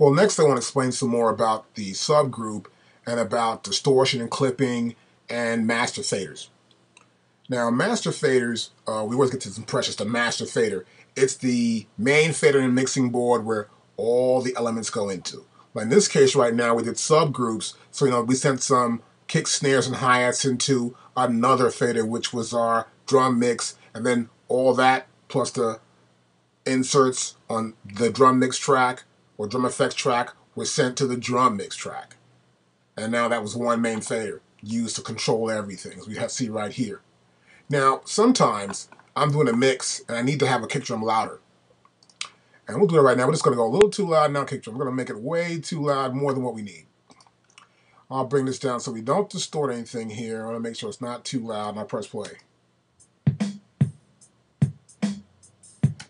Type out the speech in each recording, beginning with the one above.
Well, next I want to explain some more about the subgroup and about distortion and clipping and master faders. Now, master faders, we always get to some precious, the master fader. It's the main fader in the mixing board where all the elements go into. But in this case right now, we did subgroups, so we sent some kick, snares, and hi-hats into another fader, which was our drum mix, and then all that plus the inserts on the drum mix track or drum effects track were sent to the drum mix track. And now that was one main fader used to control everything, as we see right here. Now, sometimes I'm doing a mix and I need to have a kick drum louder. And we'll do it right now. We're just going to go a little too loud now, kick drum. We're going to make it way too loud, more than what we need. I'll bring this down so we don't distort anything here. I want to make sure it's not too loud, and I'll press play.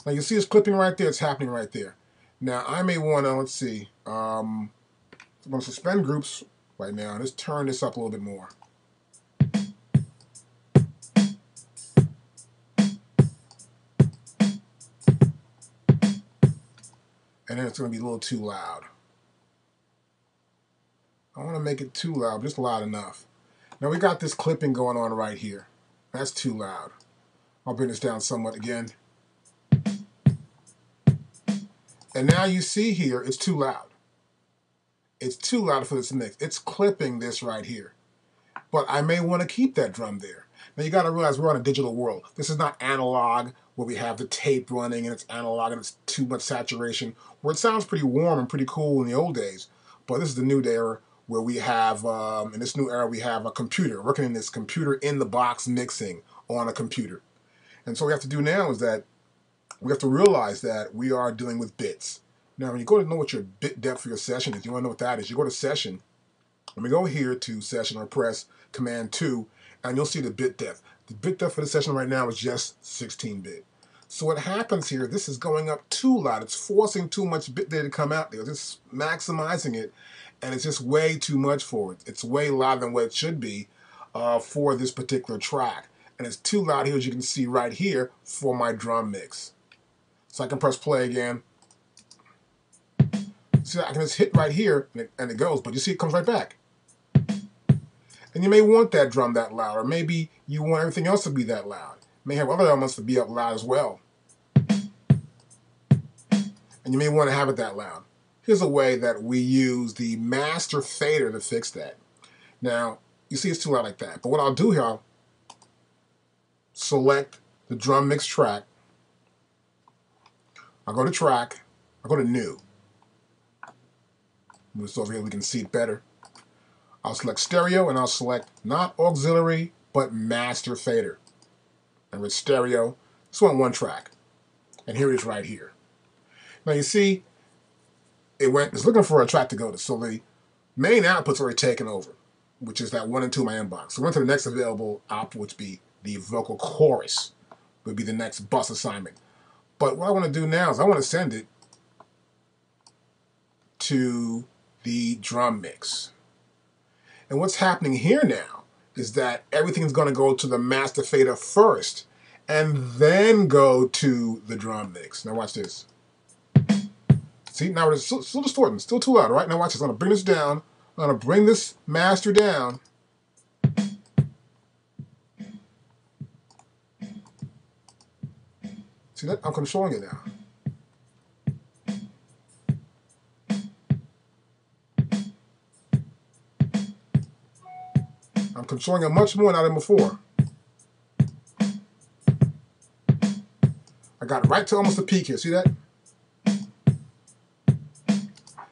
Now you see it's clipping right there, it's happening right there. Now I may want to, let's see, I'm going to suspend groups right now. Let's turn this up a little bit more. And then it's going to be a little too loud. I want to make it too loud, just loud enough. Now we got this clipping going on right here. That's too loud. I'll bring this down somewhat again. And now you see here, it's too loud. It's too loud for this mix. It's clipping this right here. But I may want to keep that drum there. Now you got to realize we're on a digital world. This is not analog where we have the tape running and it's analog and it's too much saturation, where it sounds pretty warm and pretty cool in the old days. But this is the new era where we have, in this new era, we have a computer, working in this computer in the box mixing on a computer. And so what we have to do now is that we have to realize that we are dealing with bits. Now, when you go to know what your bit depth for your session is, you want to know what that is. You go to session, and we go here to session or press Command 2, and you'll see the bit depth. The bit depth for the session right now is just 16-bit. So what happens here, this is going up too loud. It's forcing too much bit data to come out there. It's maximizing it, and it's just way too much for it. It's way louder than what it should be for this particular track. And it's too loud here, as you can see right here, for my drum mix. So I can press play again. See, I can just hit right here, and it goes, but you see it comes right back. And you may want that drum that loud, or maybe you want everything else to be that loud. You may have other elements to be up loud as well. And you may want to have it that loud. Here's a way that we use the master fader to fix that. Now, you see it's too loud like that. But what I'll do here, I'll select the drum mix track. I'll go to track, I'll go to new. Move this over here, we can see it better. I'll select stereo and I'll select not auxiliary, but master fader. And with stereo, just want one track. And here it is right here. Now you see, it's looking for a track to go to. So the main output's already taken over, which is that 1 and 2 in my inbox. So we went to the next available output, which would be the vocal chorus, would be the next bus assignment. But what I want to do now is I want to send it to the drum mix. And what's happening here now is that everything's going to go to the master fader first and then go to the drum mix. Now watch this. See, now it's still distorting, still too loud, right? Now watch this. I'm going to bring this down. I'm going to bring this master down. See that? I'm controlling it now. I'm controlling it much more now than before. I got it right to almost the peak here. See that?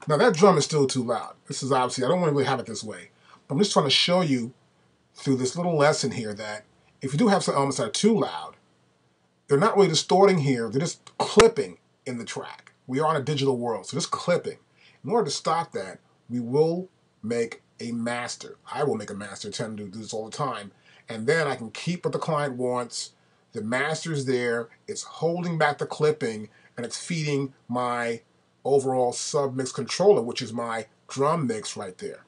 Now that drum is still too loud. This is obviously, I don't want to really have it this way. But I'm just trying to show you through this little lesson here that if you do have some elements that are too loud, they're not really distorting here, they're just clipping in the track. We are in a digital world, so just clipping. In order to stop that, we will make a master. I will make a master, I tend to do this all the time. And then I can keep what the client wants. The master's there, it's holding back the clipping, and it's feeding my overall submix controller, which is my drum mix right there.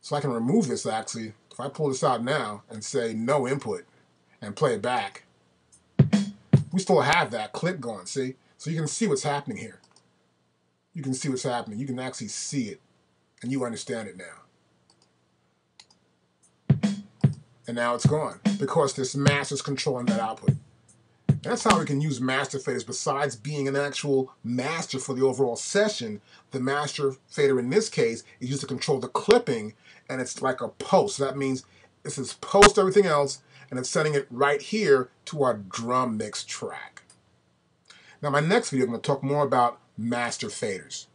So I can remove this actually. If I pull this out now and say no input, and play it back, we still have that clip going, see? So you can see what's happening here. you can see what's happening. You can actually see it, and you understand it now. And now it's gone because this master's controlling that output. And that's how we can use master faders. Besides being an actual master for the overall session, the master fader in this case is used to control the clipping, and it's like a post. So that means this is post everything else, and it's sending it right here to our drum mix track. Now, my next video, I'm going to talk more about master faders.